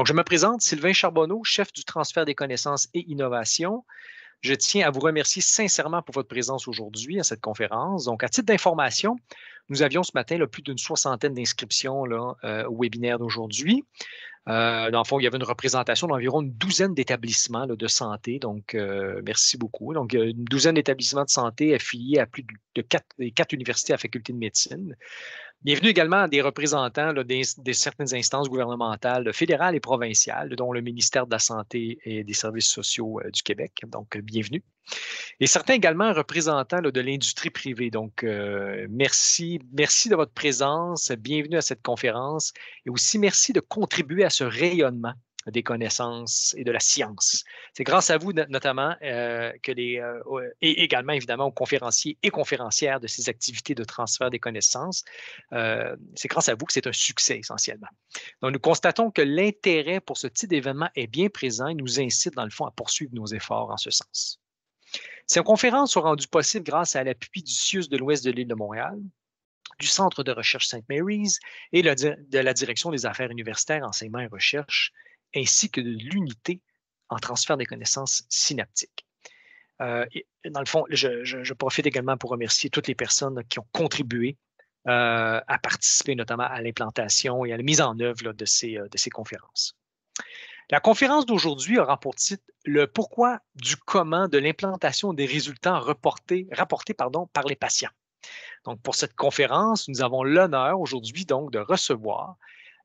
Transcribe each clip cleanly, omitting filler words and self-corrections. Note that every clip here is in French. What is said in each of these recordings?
Donc, je me présente, Sylvain Charbonneau, chef du transfert des connaissances et innovation. Je tiens à vous remercier sincèrement pour votre présence aujourd'hui à cette conférence. Donc, à titre d'information, nous avions ce matin plus d'une 60aine d'inscriptions au webinaire d'aujourd'hui. Dans le fond, il y avait une représentation d'environ une douzaine d'établissements de santé. Donc, merci beaucoup. Donc, une douzaine d'établissements de santé affiliés à plus de quatre universités à la faculté de médecine. Bienvenue également à des représentants de certaines instances gouvernementales fédérales et provinciales, dont le ministère de la Santé et des Services sociaux du Québec. Donc, bienvenue. Et certains également représentants de l'industrie privée. Donc, merci de votre présence. Bienvenue à cette conférence. Et aussi, merci de contribuer à ce rayonnement des connaissances et de la science. C'est grâce à vous, notamment, et également, évidemment, aux conférenciers et conférencières de ces activités de transfert des connaissances. C'est grâce à vous que c'est un succès, essentiellement. Donc, nous constatons que l'intérêt pour ce type d'événement est bien présent et nous incite, dans le fond, à poursuivre nos efforts en ce sens. Ces conférences sont rendues possibles grâce à l'appui du CIUS de l'Ouest de l'île de Montréal, du Centre de recherche St. Mary's et de la Direction des affaires universitaires, enseignement et recherche, ainsi que de l'unité en transfert des connaissances synaptiques. Dans le fond, je profite également pour remercier toutes les personnes qui ont contribué à participer notamment à l'implantation et à la mise en œuvre de ces conférences. La conférence d'aujourd'hui aura pour titre le pourquoi du comment de l'implantation des résultats rapportés par les patients. Donc, pour cette conférence, nous avons l'honneur aujourd'hui donc de recevoir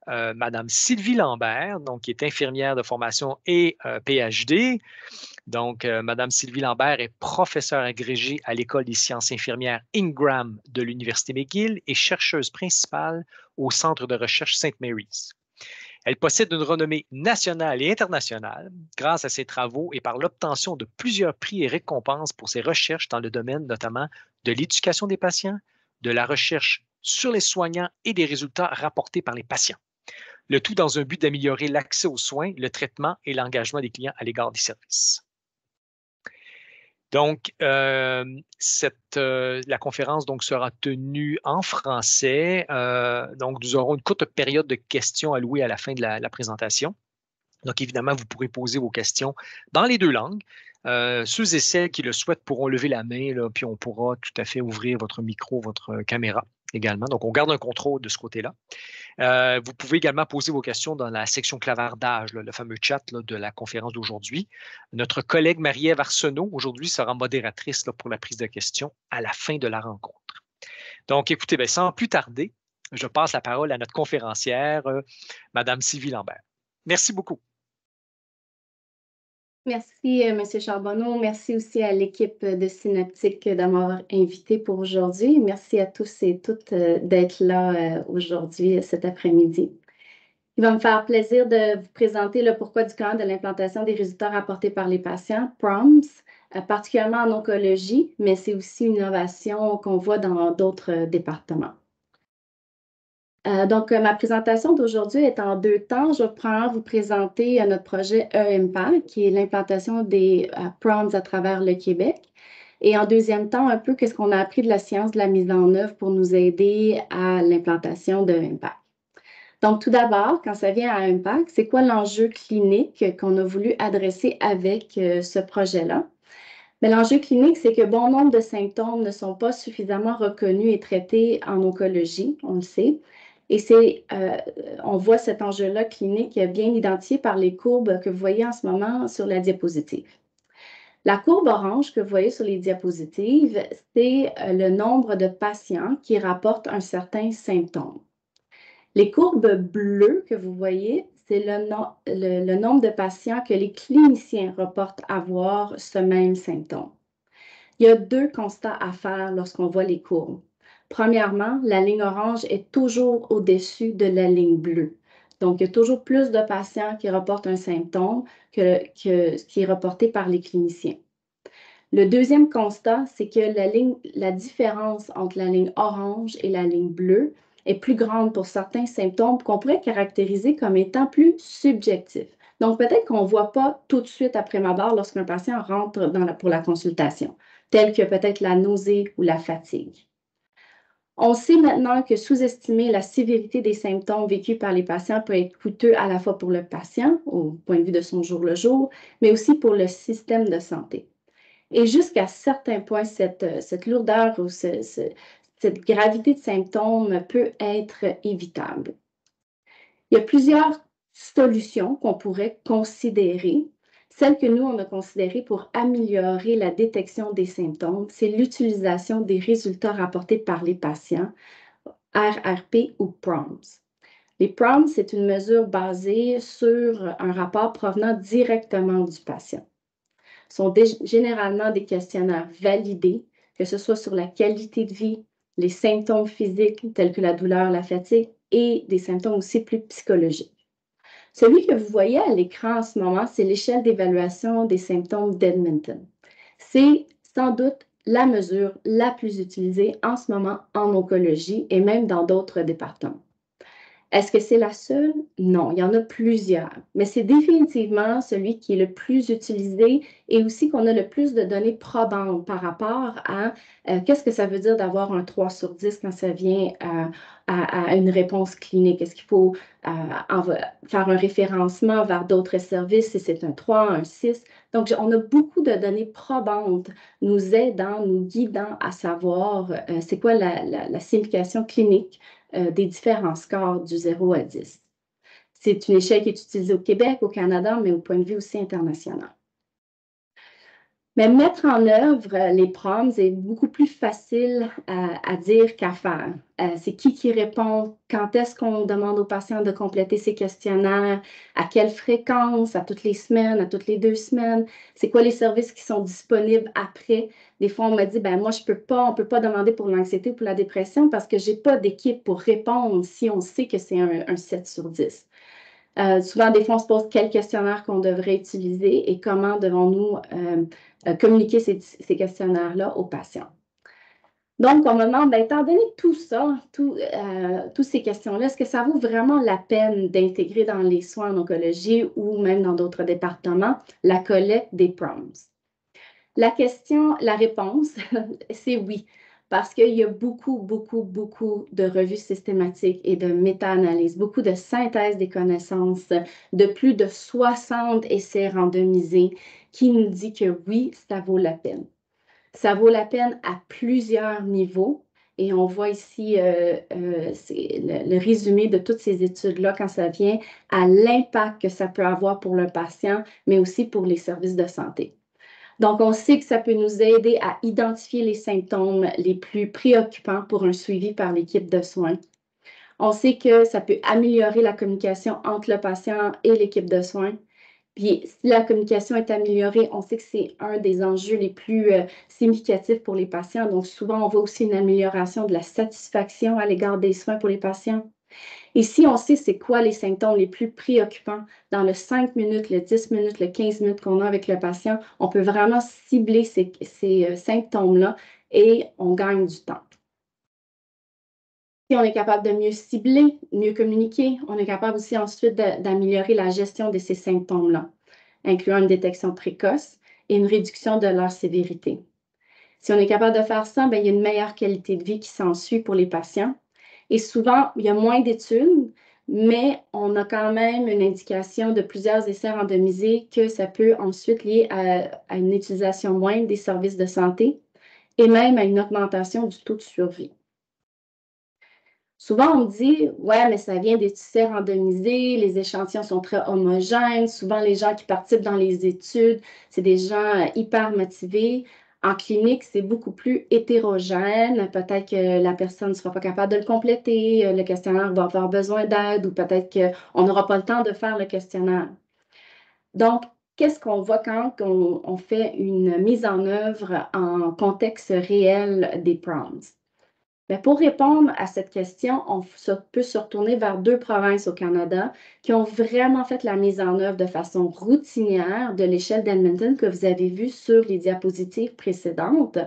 Madame Sylvie Lambert, donc, qui est infirmière de formation et PhD. Donc, Madame Sylvie Lambert est professeure agrégée à l'École des sciences infirmières Ingram de l'Université McGill et chercheuse principale au Centre de recherche St. Mary's. Elle possède une renommée nationale et internationale grâce à ses travaux et par l'obtention de plusieurs prix et récompenses pour ses recherches dans le domaine notamment de l'éducation des patients, de la recherche sur les soignants et des résultats rapportés par les patients. Le tout dans un but d'améliorer l'accès aux soins, le traitement et l'engagement des clients à l'égard des services. Donc, la conférence donc, sera tenue en français. Donc, nous aurons une courte période de questions allouée à la fin de la présentation. Donc, évidemment, vous pourrez poser vos questions dans les deux langues. Ceux et celles qui le souhaitent pourront lever la main, là, puis on pourra tout à fait ouvrir votre micro, votre caméra également. Donc, on garde un contrôle de ce côté-là. Vous pouvez également poser vos questions dans la section clavardage, le fameux chat de la conférence d'aujourd'hui. Notre collègue Marie-Ève Arsenault, aujourd'hui, sera modératrice pour la prise de questions à la fin de la rencontre. Donc, écoutez, sans plus tarder, je passe la parole à notre conférencière, Madame Sylvie Lambert. Merci beaucoup. Merci, M. Charbonneau. Merci aussi à l'équipe de Synaptique de m'avoir invité pour aujourd'hui. Merci à tous et toutes d'être là aujourd'hui, cet après-midi. Il va me faire plaisir de vous présenter le pourquoi du comment de l'implantation des résultats rapportés par les patients, PROMS, particulièrement en oncologie, mais c'est aussi une innovation qu'on voit dans d'autres départements. Donc, ma présentation d'aujourd'hui est en deux temps. Je vais premièrement vous présenter notre projet E-Impact, qui est l'implantation des PROMS à travers le Québec. Et en deuxième temps, un peu qu'est-ce qu'on a appris de la science de la mise en œuvre pour nous aider à l'implantation de E-Impact. Donc, tout d'abord, quand ça vient à Impact, c'est quoi l'enjeu clinique qu'on a voulu adresser avec ce projet-là? Mais l'enjeu clinique, c'est que bon nombre de symptômes ne sont pas suffisamment reconnus et traités en oncologie, on le sait. Et on voit cet enjeu-là clinique bien identifié par les courbes que vous voyez en ce moment sur la diapositive. La courbe orange que vous voyez sur les diapositives, c'est le nombre de patients qui rapportent un certain symptôme. Les courbes bleues que vous voyez, c'est le nombre de patients que les cliniciens reportent avoir ce même symptôme. Il y a deux constats à faire lorsqu'on voit les courbes. Premièrement, la ligne orange est toujours au-dessus de la ligne bleue. Donc, il y a toujours plus de patients qui reportent un symptôme que ce qui est reporté par les cliniciens. Le deuxième constat, c'est que la différence entre la ligne orange et la ligne bleue est plus grande pour certains symptômes qu'on pourrait caractériser comme étant plus subjectifs. Donc, peut-être qu'on ne voit pas tout de suite après ma barre lorsqu'un patient rentre pour la consultation, tels que peut-être la nausée ou la fatigue. On sait maintenant que sous-estimer la sévérité des symptômes vécus par les patients peut être coûteux à la fois pour le patient, au point de vue de son jour le jour, mais aussi pour le système de santé. Et jusqu'à certains points, cette lourdeur ou cette gravité de symptômes peut être évitable. Il y a plusieurs solutions qu'on pourrait considérer. Celle que nous, on a considérée pour améliorer la détection des symptômes, c'est l'utilisation des résultats rapportés par les patients, RRP ou PROMS. Les PROMS, c'est une mesure basée sur un rapport provenant directement du patient. Ce sont généralement des questionnaires validés, que ce soit sur la qualité de vie, les symptômes physiques tels que la douleur, la fatigue et des symptômes aussi plus psychologiques. Celui que vous voyez à l'écran en ce moment, c'est l'échelle d'évaluation des symptômes d'Edmonton. C'est sans doute la mesure la plus utilisée en ce moment en oncologie et même dans d'autres départements. Est-ce que c'est la seule? Non, il y en a plusieurs, mais c'est définitivement celui qui est le plus utilisé et aussi qu'on a le plus de données probantes par rapport à qu'est-ce que ça veut dire d'avoir un 3 sur 10 quand ça vient à une réponse clinique. Est-ce qu'il faut faire un référencement vers d'autres services si c'est un 3, un 6? Donc, on a beaucoup de données probantes nous aidant, nous guidant à savoir c'est quoi la signification clinique des différents scores du 0 à 10. C'est une échelle qui est utilisée au Québec, au Canada, mais au point de vue aussi international. Mais mettre en œuvre les PROMS est beaucoup plus facile à dire qu'à faire. C'est qui répond, quand est-ce qu'on demande aux patients de compléter ces questionnaires, à quelle fréquence, à toutes les semaines, à toutes les 2 semaines, c'est quoi les services qui sont disponibles après. Des fois, on m'a dit, ben moi, on peut pas demander pour l'anxiété ou pour la dépression parce que j'ai pas d'équipe pour répondre si on sait que c'est un 7 sur 10. Souvent, des fois, on se pose quel questionnaire qu'on devrait utiliser et comment devons-nous communiquer ces questionnaires-là aux patients. Donc, on me demande, ben, étant donné tout ça, toutes ces questions-là, est-ce que ça vaut vraiment la peine d'intégrer dans les soins en oncologie ou même dans d'autres départements la collecte des PROMS? La réponse, c'est oui. Parce qu'il y a beaucoup de revues systématiques et de méta-analyses, beaucoup de synthèse des connaissances, de plus de 60 essais randomisés qui nous dit que oui, ça vaut la peine. Ça vaut la peine à plusieurs niveaux. Et on voit ici le résumé de toutes ces études-là quand ça vient à l'impact que ça peut avoir pour le patient, mais aussi pour les services de santé. Donc, on sait que ça peut nous aider à identifier les symptômes les plus préoccupants pour un suivi par l'équipe de soins. On sait que ça peut améliorer la communication entre le patient et l'équipe de soins. Puis, si la communication est améliorée, on sait que c'est un des enjeux les plus significatifs pour les patients. Donc, souvent, on voit aussi une amélioration de la satisfaction à l'égard des soins pour les patients. Et si on sait c'est quoi les symptômes les plus préoccupants dans le 5 minutes, le 10 minutes, le 15 minutes qu'on a avec le patient, on peut vraiment cibler ces symptômes-là et on gagne du temps. Si on est capable de mieux cibler, mieux communiquer, on est capable aussi ensuite d'améliorer la gestion de ces symptômes-là, incluant une détection précoce et une réduction de leur sévérité. Si on est capable de faire ça, bien, il y a une meilleure qualité de vie qui s'ensuit pour les patients. Et souvent, il y a moins d'études, mais on a quand même une indication de plusieurs essais randomisés que ça peut ensuite lier à une utilisation moindre des services de santé et même à une augmentation du taux de survie. Souvent, on dit, ouais, mais ça vient des essais randomisés, les échantillons sont très homogènes. Souvent, les gens qui participent dans les études, c'est des gens hyper motivés. En clinique, c'est beaucoup plus hétérogène. Peut-être que la personne ne sera pas capable de le compléter, le questionnaire va avoir besoin d'aide ou peut-être qu'on n'aura pas le temps de faire le questionnaire. Donc, qu'est-ce qu'on voit quand on fait une mise en œuvre en contexte réel des PROMS? Bien, pour répondre à cette question, on peut se retourner vers 2 provinces au Canada qui ont vraiment fait la mise en œuvre de façon routinière de l'échelle d'Edmonton que vous avez vue sur les diapositives précédentes.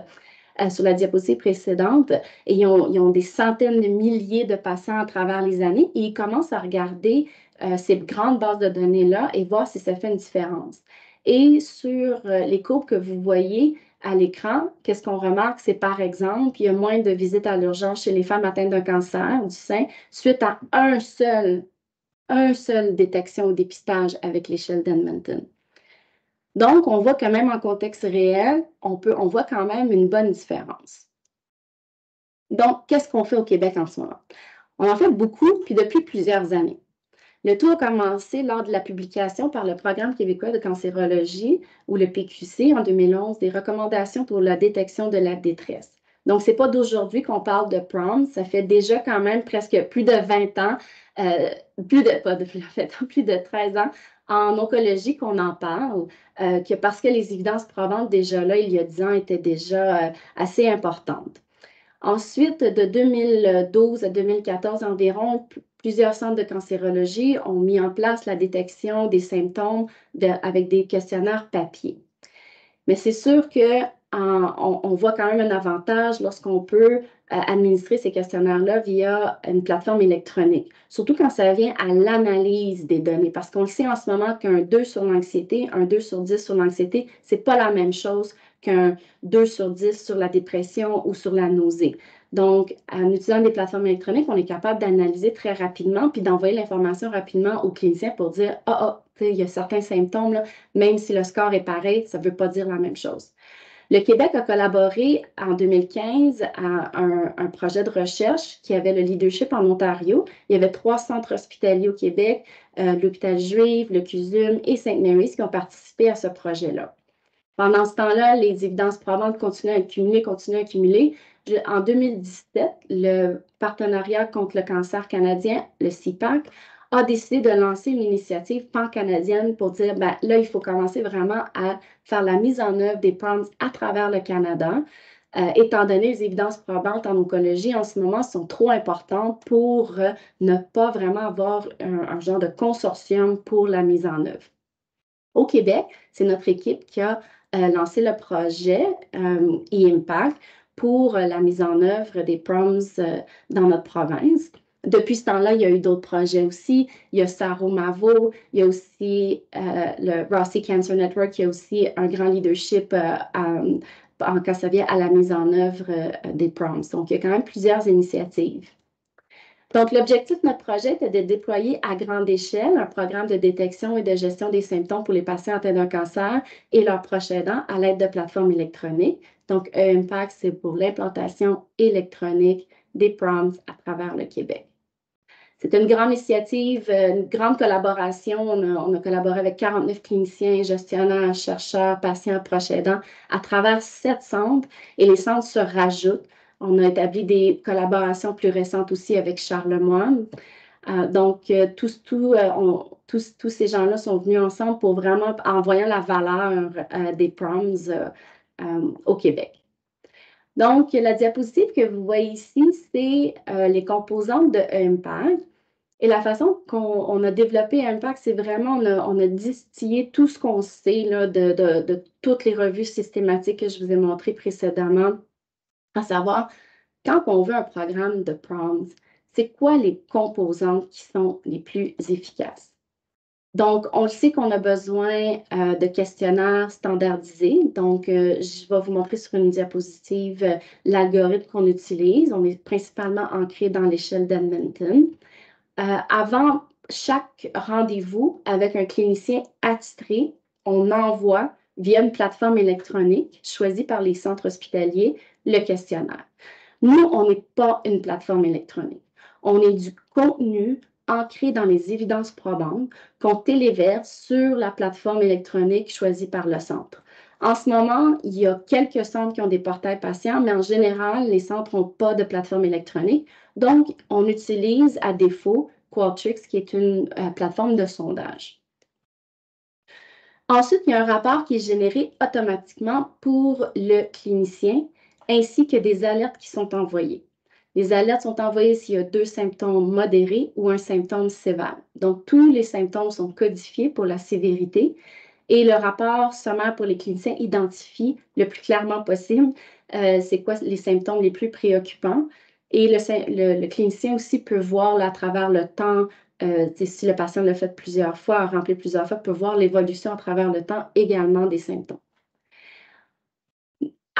Sur la diapositive précédente, et ils ont des centaines de milliers de patients à travers les années et ils commencent à regarder ces grandes bases de données-là et voir si ça fait une différence. Et sur les courbes que vous voyez, à l'écran, qu'est-ce qu'on remarque? C'est par exemple, il y a moins de visites à l'urgence chez les femmes atteintes d'un cancer du sein suite à un seul détection ou dépistage avec l'échelle d'Edmonton. Donc, on voit que même en contexte réel, on voit quand même une bonne différence. Donc, qu'est-ce qu'on fait au Québec en ce moment? On en fait beaucoup, puis depuis plusieurs années. Le tout a commencé lors de la publication par le Programme québécois de cancérologie, ou le PQC, en 2011, des recommandations pour la détection de la détresse. Donc, ce n'est pas d'aujourd'hui qu'on parle de PROMS, ça fait déjà quand même presque plus de 20 ans, plus de 13 ans en oncologie qu'on en parle, parce que les évidences probantes déjà là, il y a 10 ans, étaient déjà assez importantes. Ensuite, de 2012 à 2014 environ, plusieurs centres de cancérologie ont mis en place la détection des symptômes avec des questionnaires papier. Mais c'est sûr qu'on voit quand même un avantage lorsqu'on peut administrer ces questionnaires-là via une plateforme électronique, surtout quand ça vient à l'analyse des données, parce qu'on le sait en ce moment qu'un 2 sur l'anxiété, un 2 sur 10 sur l'anxiété, ce n'est pas la même chose qu'un 2 sur 10 sur la dépression ou sur la nausée. Donc, en utilisant des plateformes électroniques, on est capable d'analyser très rapidement puis d'envoyer l'information rapidement aux cliniciens pour dire « Ah, il y a certains symptômes, là, même si le score est pareil, ça ne veut pas dire la même chose. » Le Québec a collaboré en 2015 à un projet de recherche qui avait le leadership en Ontario. Il y avait 3 centres hospitaliers au Québec, l'Hôpital Juif, le CUSUM et St. Mary's qui ont participé à ce projet-là. Pendant ce temps-là, les évidences probantes continuent à accumuler. En 2017, le Partenariat contre le cancer canadien, le CIPAC, a décidé de lancer une initiative pan-canadienne pour dire, ben, là, il faut commencer vraiment à faire la mise en œuvre des PROMS à travers le Canada, étant donné les évidences probantes en oncologie en ce moment sont trop importantes pour ne pas vraiment avoir un genre de consortium pour la mise en œuvre. Au Québec, c'est notre équipe qui a lancé le projet e-Impact pour la mise en œuvre des PROMS dans notre province. Depuis ce temps-là, il y a eu d'autres projets aussi. Il y a Saro-Mavo, il y a aussi le Rossi Cancer Network, qui a aussi un grand leadership quand ça vient à la mise en œuvre des PROMS. Donc, il y a quand même plusieurs initiatives. Donc, l'objectif de notre projet était de déployer à grande échelle un programme de détection et de gestion des symptômes pour les patients atteints d'un cancer et leurs proches aidants à l'aide de plateformes électroniques. Donc, e-Impact, c'est pour l'implantation électronique des PROMS à travers le Québec. C'est une grande initiative, une grande collaboration. On a collaboré avec 49 cliniciens, gestionnaires, chercheurs, patients, proches aidants à travers 7 centres et les centres se rajoutent. On a établi des collaborations plus récentes aussi avec Charlemagne. Donc, tous ces gens-là sont venus ensemble pour vraiment, en voyant la valeur des PROMS au Québec. Donc, la diapositive que vous voyez ici, c'est les composantes de e-Impact. Et la façon qu'on a développé e-Impact, c'est vraiment, on a distillé tout ce qu'on sait là, de toutes les revues systématiques que je vous ai montrées précédemment, à savoir, quand on veut un programme de PROMS, c'est quoi les composantes qui sont les plus efficaces? Donc, on le sait qu'on a besoin de questionnaires standardisés. Donc, je vais vous montrer sur une diapositive l'algorithme qu'on utilise. On est principalement ancré dans l'échelle d'Edmonton. Avant chaque rendez-vous avec un clinicien attitré, on envoie via une plateforme électronique choisie par les centres hospitaliers le questionnaire. Nous, on n'est pas une plateforme électronique. On est du contenu ancré dans les évidences probantes qu'on téléverse sur la plateforme électronique choisie par le centre. En ce moment, il y a quelques centres qui ont des portails patients, mais en général, les centres n'ont pas de plateforme électronique. Donc, on utilise à défaut Qualtrics, qui est une plateforme de sondage. Ensuite, il y a un rapport qui est généré automatiquement pour le clinicien, ainsi que des alertes qui sont envoyées. Les alertes sont envoyées s'il y a 2 symptômes modérés ou un symptôme sévère. Donc, tous les symptômes sont codifiés pour la sévérité et le rapport sommaire pour les cliniciens identifie le plus clairement possible c'est quoi les symptômes les plus préoccupants. Et le clinicien aussi peut voir là, à travers le temps, si le patient l'a fait plusieurs fois, a rempli plusieurs fois, peut voir l'évolution à travers le temps également des symptômes.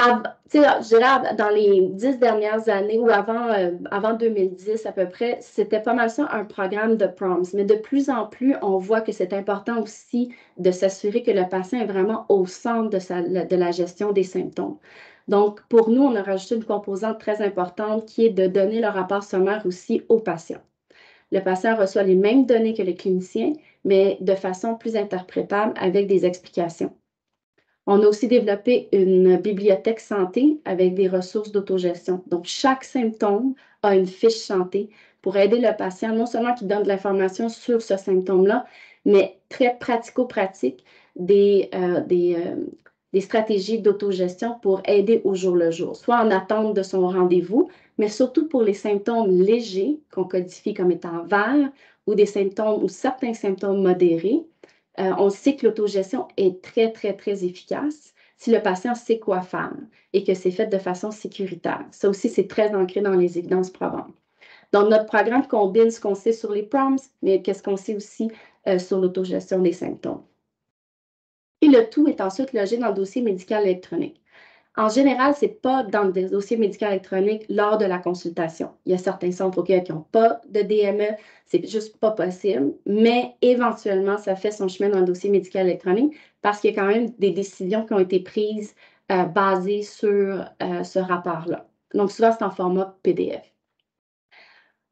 Je dirais dans les 10 dernières années ou avant 2010 à peu près, c'était pas mal ça, un programme de PROMS. Mais de plus en plus, on voit que c'est important aussi de s'assurer que le patient est vraiment au centre de la gestion des symptômes. Donc, pour nous, on a rajouté une composante très importante qui est de donner le rapport sommaire aussi au patient. Le patient reçoit les mêmes données que le clinicien, mais de façon plus interprétable avec des explications. On a aussi développé une bibliothèque santé avec des ressources d'autogestion. Donc, chaque symptôme a une fiche santé pour aider le patient, non seulement qui donne de l'information sur ce symptôme-là, mais très pratico-pratique, des stratégies d'autogestion pour aider au jour le jour, soit en attente de son rendez-vous, mais surtout pour les symptômes légers qu'on codifie comme étant verts ou des symptômes ou certains symptômes modérés. On sait que l'autogestion est très, très, très efficace si le patient sait quoi faire et que c'est fait de façon sécuritaire. Ça aussi, c'est très ancré dans les évidences probantes. Donc, notre programme combine ce qu'on sait sur les PROMS, mais qu'est-ce qu'on sait aussi sur l'autogestion des symptômes. Et le tout est ensuite logé dans le dossier médical électronique. En général, ce n'est pas dans le dossier médical électronique lors de la consultation. Il y a certains centres au Québec qui n'ont pas de DME, c'est juste pas possible, mais éventuellement, ça fait son chemin dans le dossier médical électronique parce qu'il y a quand même des décisions qui ont été prises basées sur ce rapport-là. Donc, souvent, c'est en format PDF.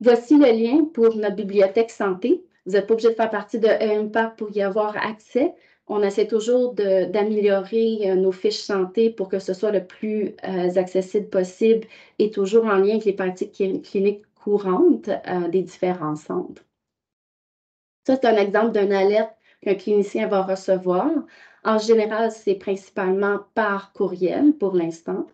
Voici le lien pour notre bibliothèque santé. Vous n'êtes pas obligé de faire partie de EMPAC pour y avoir accès. On essaie toujours d'améliorer nos fiches santé pour que ce soit le plus accessible possible et toujours en lien avec les pratiques cliniques courantes des différents centres. Ça, c'est un exemple d'une alerte qu'un clinicien va recevoir. En général, c'est principalement par courriel pour l'instant.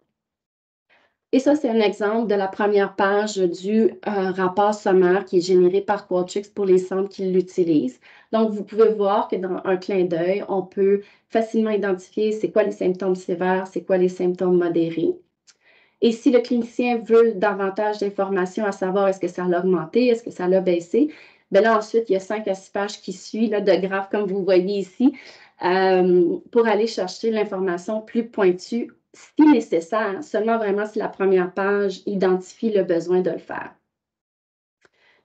Et ça, c'est un exemple de la première page du rapport sommaire qui est généré par Qualtrics pour les centres qui l'utilisent. Donc, vous pouvez voir que dans un clin d'œil, on peut facilement identifier c'est quoi les symptômes sévères, c'est quoi les symptômes modérés. Et si le clinicien veut davantage d'informations à savoir est-ce que ça l'a augmenté, est-ce que ça l'a baissé, bien là, ensuite, il y a 5 à 6 pages qui suivent là, de graphes comme vous voyez ici pour aller chercher l'information plus pointue si nécessaire, seulement vraiment si la première page identifie le besoin de le faire.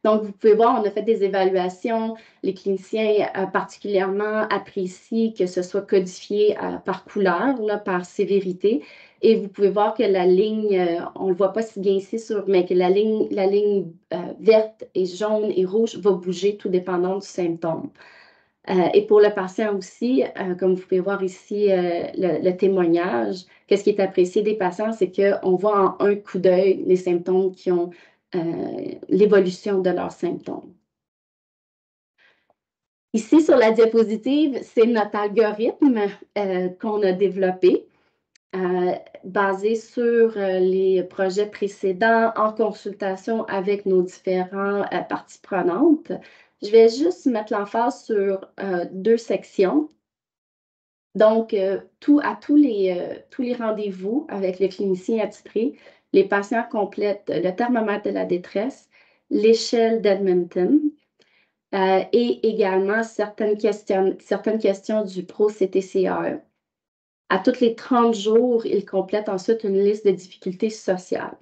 Donc, vous pouvez voir, on a fait des évaluations. Les cliniciens particulièrement apprécient que ce soit codifié par couleur, là, par sévérité. Et vous pouvez voir que la ligne, on ne le voit pas si bien ici, mais que la ligne verte et jaune et rouge va bouger tout dépendant du symptôme. Et pour le patient aussi, comme vous pouvez voir ici le témoignage, qu'est-ce qui est apprécié des patients, c'est qu'on voit en un coup d'œil les symptômes qui ont l'évolution de leurs symptômes. Ici, sur la diapositive, c'est notre algorithme qu'on a développé, basé sur les projets précédents, en consultation avec nos différentes parties prenantes. Je vais juste mettre l'emphase sur 2 sections. Donc, tous les rendez-vous avec le clinicien attitré, les patients complètent le thermomètre de la détresse, l'échelle d'Edmonton et également certaines questions du Pro-CTCAE. À tous les 30 jours, ils complètent ensuite une liste de difficultés sociales.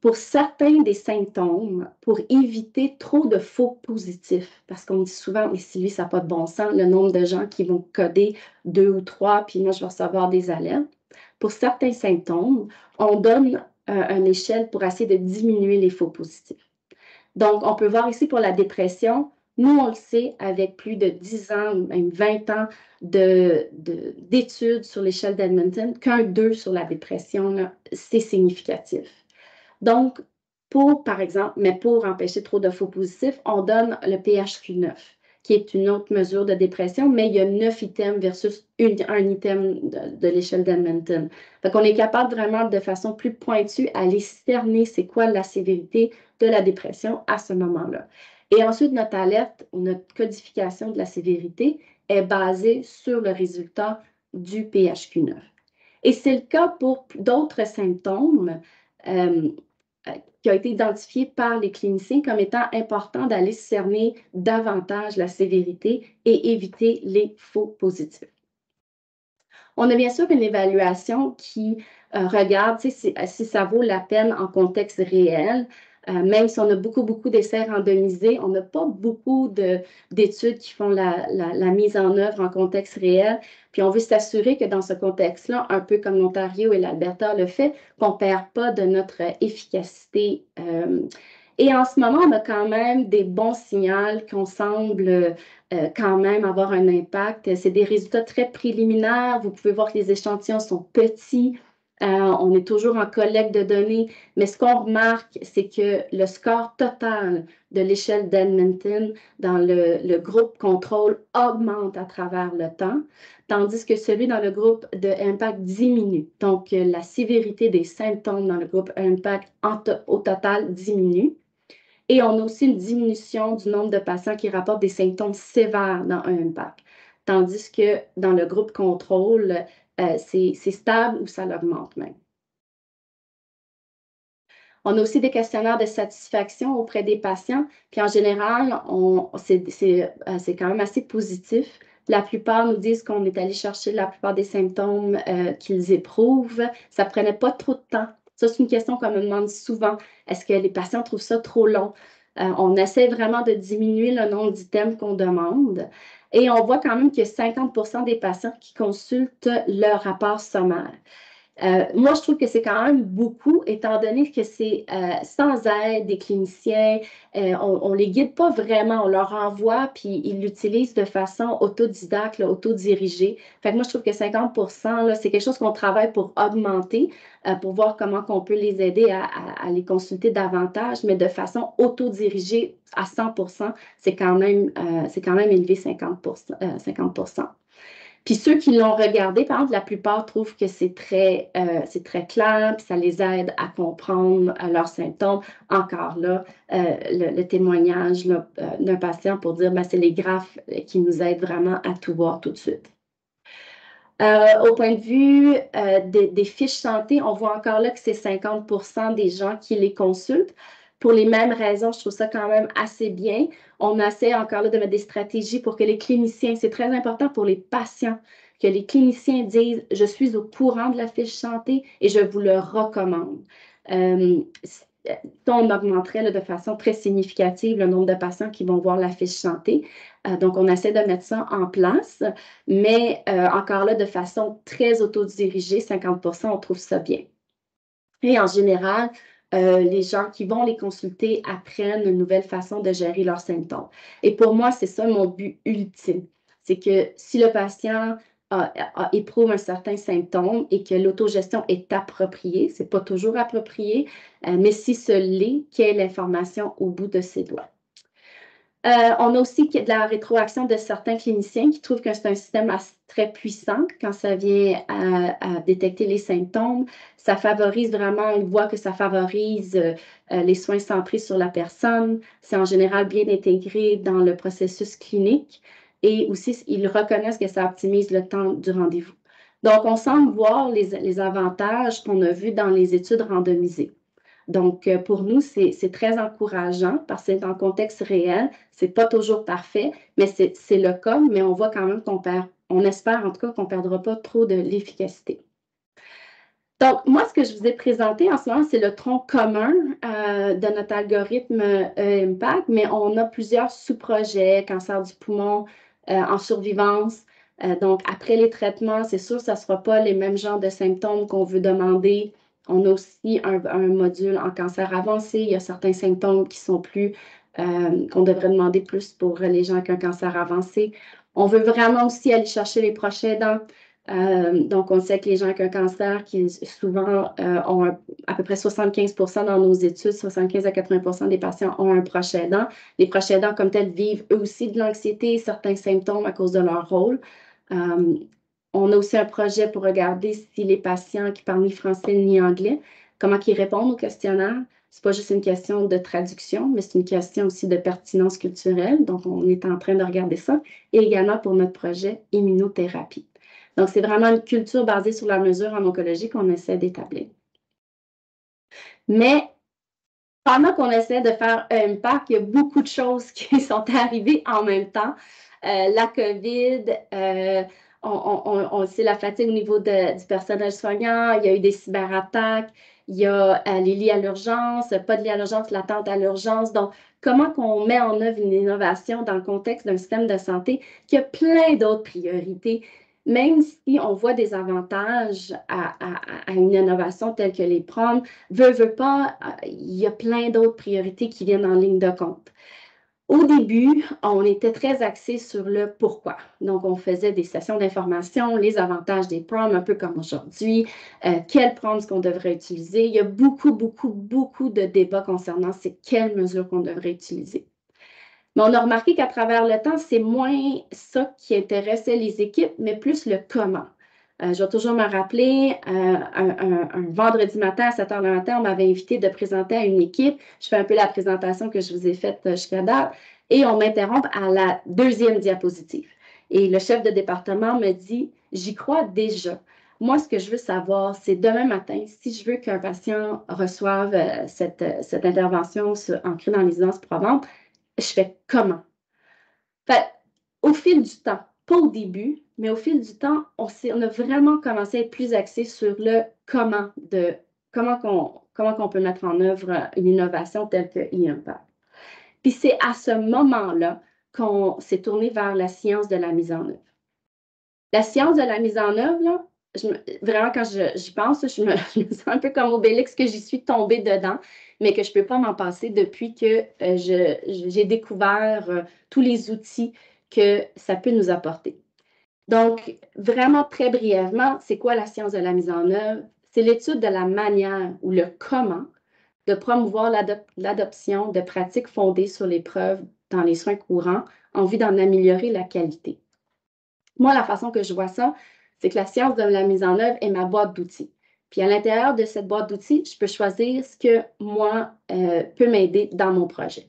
Pour certains des symptômes, pour éviter trop de faux positifs, parce qu'on dit souvent, mais si lui, ça n'a pas de bon sens, le nombre de gens qui vont coder 2 ou 3, puis moi, je vais recevoir des alertes. Pour certains symptômes, on donne une échelle pour essayer de diminuer les faux positifs. Donc, on peut voir ici pour la dépression, nous, on le sait, avec plus de 10 ans, même 20 ans d'études sur l'échelle d'Edmonton, qu'un 2 sur la dépression, c'est significatif. Donc, par exemple, mais pour empêcher trop de faux positifs, on donne le PHQ-9, qui est une autre mesure de dépression, mais il y a 9 items versus un item de l'échelle d'Edmonton. Donc, on est capable vraiment, de façon plus pointue, à aller cerner c'est quoi la sévérité de la dépression à ce moment-là. Et ensuite, notre alerte ou notre codification de la sévérité est basée sur le résultat du PHQ-9. Et c'est le cas pour d'autres symptômes qui a été identifié par les cliniciens comme étant important d'aller cerner davantage la sévérité et éviter les faux positifs. On a bien sûr une évaluation qui regarde si ça vaut la peine en contexte réel. Même si on a beaucoup d'essais randomisés, on n'a pas beaucoup d'études qui font la mise en œuvre en contexte réel. Puis on veut s'assurer que dans ce contexte-là, un peu comme l'Ontario et l'Alberta le fait, qu'on ne perd pas de notre efficacité. Et en ce moment, on a quand même des bons signaux qu'on semble quand même avoir un impact. C'est des résultats très préliminaires. Vous pouvez voir que les échantillons sont petits. On est toujours en collecte de données, mais ce qu'on remarque, c'est que le score total de l'échelle d'Edmonton dans le groupe contrôle augmente à travers le temps, tandis que celui dans le groupe de impact diminue. Donc, la sévérité des symptômes dans le groupe impact au total diminue. Et on a aussi une diminution du nombre de patients qui rapportent des symptômes sévères dans un impact, tandis que dans le groupe contrôle, c'est stable ou ça l'augmente même. On a aussi des questionnaires de satisfaction auprès des patients, puis en général, c'est quand même assez positif. La plupart nous disent qu'on est allé chercher la plupart des symptômes qu'ils éprouvent. Ça ne prenait pas trop de temps. Ça, c'est une question qu'on me demande souvent. Est-ce que les patients trouvent ça trop long? On essaie vraiment de diminuer le nombre d'items qu'on demande. Et on voit quand même que 50% des patients qui consultent leur rapport sommaire. Moi, je trouve que c'est quand même beaucoup, étant donné que c'est sans aide des cliniciens, on ne les guide pas vraiment, on leur envoie, puis ils l'utilisent de façon autodidacte, là, autodirigée. Fait que moi, je trouve que 50%, là, c'est quelque chose qu'on travaille pour augmenter, pour voir comment on peut les aider à les consulter davantage, mais de façon autodirigée à 100%, c'est quand même élevé 50%. 50%. Puis ceux qui l'ont regardé, par exemple, la plupart trouvent que c'est très clair, puis ça les aide à comprendre leurs symptômes. Encore là, le témoignage d'un patient pour dire c'est les graphes qui nous aident vraiment à tout voir tout de suite. Au point de vue des fiches santé, on voit encore là que c'est 50% des gens qui les consultent. Pour les mêmes raisons, je trouve ça quand même assez bien. On essaie encore là de mettre des stratégies pour que les cliniciens, c'est très important pour les patients, que les cliniciens disent « Je suis au courant de la fiche santé et je vous le recommande ». On augmenterait là, de façon très significative le nombre de patients qui vont voir la fiche santé. Donc, on essaie de mettre ça en place, mais encore là, de façon très autodirigée, 50%, on trouve ça bien. Et en général, les gens qui vont les consulter apprennent une nouvelle façon de gérer leurs symptômes. Et pour moi, c'est ça mon but ultime. C'est que si le patient éprouve un certain symptôme et que l'autogestion est appropriée, ce n'est pas toujours approprié, mais si ce l'est, qu'il y ait l'information au bout de ses doigts. On a aussi de la rétroaction de certains cliniciens qui trouvent que c'est un système très puissant quand ça vient à détecter les symptômes. Ça favorise vraiment, ils voient que ça favorise les soins centrés sur la personne. C'est en général bien intégré dans le processus clinique et aussi, ils reconnaissent que ça optimise le temps du rendez-vous. Donc, on semble voir les avantages qu'on a vus dans les études randomisées. Donc, pour nous, c'est très encourageant parce que c'est en contexte réel. Ce n'est pas toujours parfait, mais c'est le cas, mais on voit quand même on espère en tout cas qu'on ne perdra pas trop de l'efficacité. Donc, moi, ce que je vous ai présenté en ce moment, c'est le tronc commun de notre algorithme Impact, mais on a plusieurs sous-projets, cancer du poumon, en survivance. Donc, après les traitements, c'est sûr que ça ne sera pas les mêmes genres de symptômes qu'on veut demander. On a aussi un module en cancer avancé. Il y a certains symptômes qui sont plus, qu'on devrait demander plus pour les gens avec un cancer avancé. On veut vraiment aussi aller chercher les proches aidants. Donc, on sait que les gens avec un cancer qui souvent ont à peu près 75% dans nos études, 75 à 80% des patients ont un proche aidant. Les proches aidants, comme tels, vivent eux aussi de l'anxiété et certains symptômes à cause de leur rôle. On a aussi un projet pour regarder si les patients qui parlent ni français ni anglais, comment ils répondent au questionnaire. Ce n'est pas juste une question de traduction, mais c'est une question aussi de pertinence culturelle. Donc, on est en train de regarder ça. Et également pour notre projet immunothérapie. Donc, c'est vraiment une culture basée sur la mesure en oncologie qu'on essaie d'établir. Mais pendant qu'on essaie de faire un impact, il y a beaucoup de choses qui sont arrivées en même temps. La COVID, c'est la fatigue au niveau du personnel soignant, il y a eu des cyberattaques, il y a les lits à l'urgence, pas de lits à l'urgence, l'attente à l'urgence. Donc, comment qu'on met en œuvre une innovation dans le contexte d'un système de santé qui a plein d'autres priorités, même si on voit des avantages à une innovation telle que les PROM, veut pas, il y a plein d'autres priorités qui viennent en ligne de compte. Au début, on était très axé sur le pourquoi. Donc, on faisait des sessions d'information, les avantages des proms, un peu comme aujourd'hui, quels proms qu'on devrait utiliser. Il y a beaucoup de débats concernant ces quelles mesures qu'on devrait utiliser. Mais on a remarqué qu'à travers le temps, c'est moins ça qui intéressait les équipes, mais plus le comment. Je vais toujours me rappeler, un vendredi matin à 7 h le matin, on m'avait invité de présenter à une équipe. Je fais un peu la présentation que je vous ai faite jusqu'à date et on m'interrompt à la 2e diapositive. Et le chef de département me dit, j'y crois déjà. Moi, ce que je veux savoir, c'est demain matin, si je veux qu'un patient reçoive cette intervention ancrée dans les incidences probantes, je fais comment? Fait, au fil du temps, pas au début, mais au fil du temps, on a vraiment commencé à être plus axé sur le comment qu'on peut mettre en œuvre une innovation telle que e-Impact. Puis c'est à ce moment-là qu'on s'est tourné vers la science de la mise en œuvre. La science de la mise en œuvre, là, vraiment, quand j'y pense, je me sens un peu comme Obélix, que j'y suis tombée dedans, mais que je ne peux pas m'en passer depuis que j'ai découvert tous les outils que ça peut nous apporter. Donc, vraiment très brièvement, c'est quoi la science de la mise en œuvre? C'est l'étude de la manière ou le comment de promouvoir l'adoption de pratiques fondées sur les preuves dans les soins courants en vue d'en améliorer la qualité. Moi, la façon que je vois ça, c'est que la science de la mise en œuvre est ma boîte d'outils. Puis à l'intérieur de cette boîte d'outils, je peux choisir ce que moi peut m'aider dans mon projet.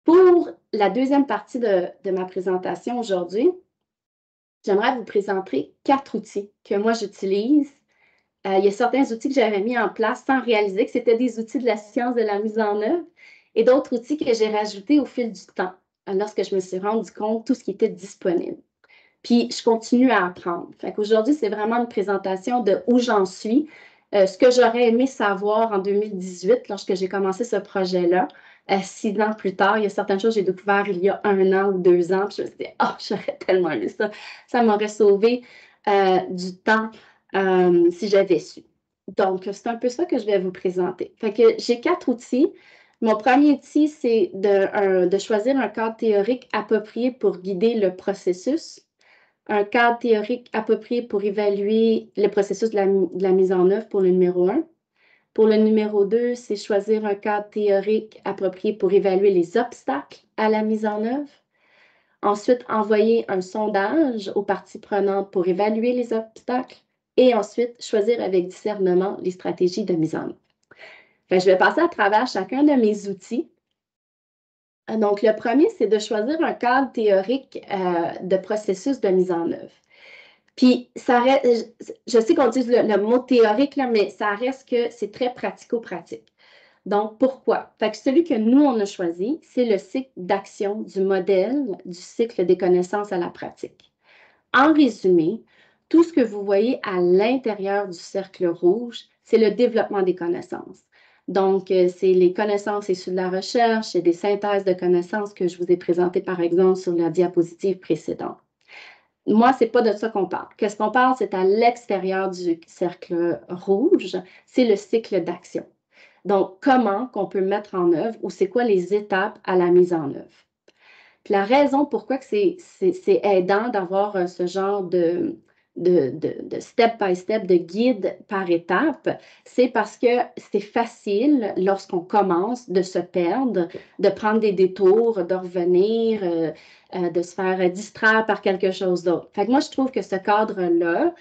Pour la deuxième partie de ma présentation aujourd'hui, j'aimerais vous présenter 4 outils que moi j'utilise. Il y a certains outils que j'avais mis en place sans réaliser que c'était des outils de la science de la mise en œuvre et d'autres outils que j'ai rajoutés au fil du temps lorsque je me suis rendu compte de tout ce qui était disponible. Puis, je continue à apprendre. Fait qu'aujourd'hui, c'est vraiment une présentation de où j'en suis, ce que j'aurais aimé savoir en 2018 lorsque j'ai commencé ce projet-là. 6 ans plus tard, il y a certaines choses que j'ai découvertes il y a 1 an ou 2 ans. Puis je me suis dit, oh, j'aurais tellement aimé ça. Ça m'aurait sauvé du temps si j'avais su. Donc, c'est un peu ça que je vais vous présenter. Fait que j'ai 4 outils. Mon premier outil, c'est de choisir un cadre théorique approprié pour guider le processus. Un cadre théorique approprié pour évaluer le processus de la mise en œuvre pour le numéro 1. Pour le numéro 2, c'est choisir un cadre théorique approprié pour évaluer les obstacles à la mise en œuvre. Ensuite, envoyer un sondage aux parties prenantes pour évaluer les obstacles. Et ensuite, choisir avec discernement les stratégies de mise en œuvre. Enfin, je vais passer à travers chacun de mes outils. Donc, le premier, c'est de choisir un cadre théorique de processus de mise en œuvre. Puis, ça reste, je sais qu'on utilise le mot théorique, là, mais ça reste que c'est très pratico-pratique. Donc, pourquoi? Fait que celui que nous, on a choisi, c'est le cycle d'action du modèle du cycle des connaissances à la pratique. En résumé, tout ce que vous voyez à l'intérieur du cercle rouge, c'est le développement des connaissances. Donc, c'est les connaissances issues de la recherche, c'est des synthèses de connaissances que je vous ai présentées, par exemple, sur la diapositive précédente. Moi, ce n'est pas de ça qu'on parle. Qu'est-ce qu'on parle? C'est à l'extérieur du cercle rouge, c'est le cycle d'action. Donc, comment qu'on peut mettre en œuvre ou c'est quoi les étapes à la mise en œuvre? Puis la raison pourquoi c'est aidant d'avoir ce genre de step by step, de guide par étape, c'est parce que c'est facile lorsqu'on commence de se perdre, de prendre des détours, de revenir, de se faire distraire par quelque chose d'autre. Fait que moi, je trouve que ce cadre-là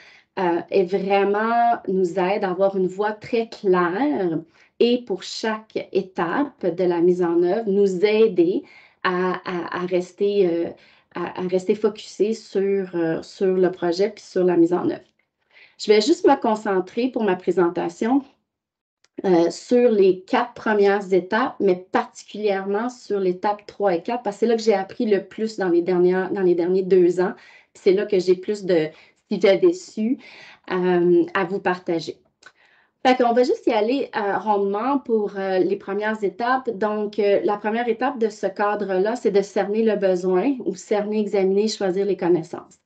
est vraiment, nous aide à avoir une voie très claire et pour chaque étape de la mise en œuvre, nous aider à rester focusé sur le projet puis sur la mise en œuvre. Je vais juste me concentrer pour ma présentation sur les 4 premières étapes, mais particulièrement sur l'étape 3 et 4, parce que c'est là que j'ai appris le plus dans les derniers 2 ans, C'est là que j'ai plus de sujets déçus à vous partager. Fait qu'on va juste y aller rondement pour les premières étapes. Donc, la première étape de ce cadre-là, c'est de cerner le besoin ou cerner, examiner, choisir les connaissances.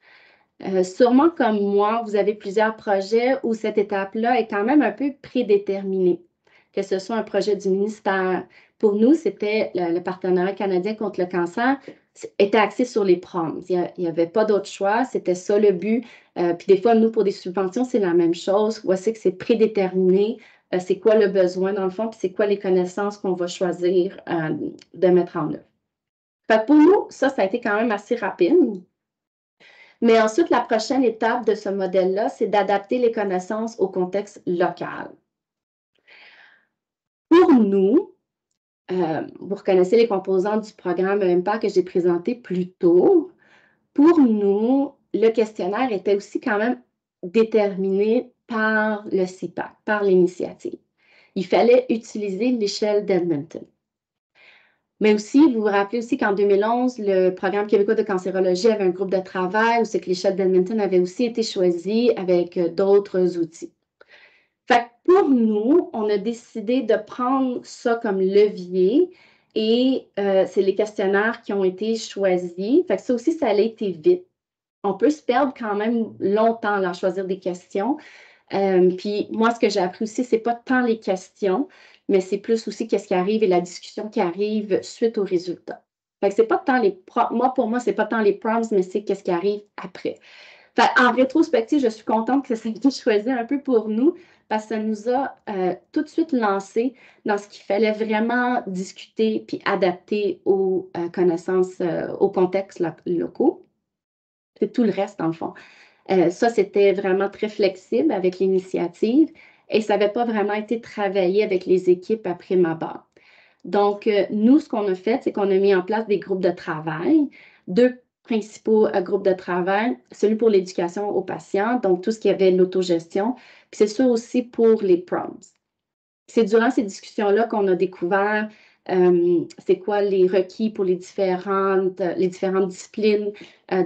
Sûrement comme moi, vous avez plusieurs projets où cette étape-là est quand même un peu prédéterminée, que ce soit un projet du ministère. Pour nous, c'était le partenariat canadien contre le cancer, était axé sur les PROMS. Il n'y avait pas d'autre choix, c'était ça le but. Puis des fois, nous, pour des subventions, c'est la même chose. Voici que c'est prédéterminé. C'est quoi le besoin dans le fond, puis c'est quoi les connaissances qu'on va choisir de mettre en œuvre. Fait que pour nous, ça a été quand même assez rapide. Mais ensuite, la prochaine étape de ce modèle-là, c'est d'adapter les connaissances au contexte local. Pour nous, vous reconnaissez les composants du programme EMPAC que j'ai présenté plus tôt. Pour nous, le questionnaire était aussi quand même déterminé par le CIPAC, par l'initiative. Il fallait utiliser l'échelle d'Edmonton. Mais aussi, vous vous rappelez aussi qu'en 2011, le programme québécois de cancérologie avait un groupe de travail où c'est que l'échelle d'Edmonton avait aussi été choisie avec d'autres outils. Fait que pour nous, on a décidé de prendre ça comme levier et c'est les questionnaires qui ont été choisis. Fait que ça aussi, ça a été vite. On peut se perdre quand même longtemps là, à choisir des questions. Puis moi, ce que j'ai appris aussi, c'est pas tant les questions, mais c'est plus aussi qu'est-ce qui arrive et la discussion qui arrive suite aux résultats. Fait que c'est pas tant pour moi, c'est pas tant les prompts, mais c'est qu'est-ce qui arrive après. Fait en rétrospective, je suis contente que ça ait été choisi un peu pour nous parce que ça nous a tout de suite lancé dans ce qu'il fallait vraiment discuter puis adapter aux connaissances, aux contextes locaux. C'est tout le reste, dans le fond. Ça, c'était vraiment très flexible avec l'initiative et ça n'avait pas vraiment été travaillé avec les équipes à prime abord. Donc, nous, ce qu'on a fait, c'est qu'on a mis en place des groupes de travail, deux principaux groupes de travail, celui pour l'éducation aux patients, donc tout ce qui avait l'autogestion, puis c'est sûr aussi pour les PROMs. C'est durant ces discussions-là qu'on a découvert c'est quoi les requis pour les différentes disciplines.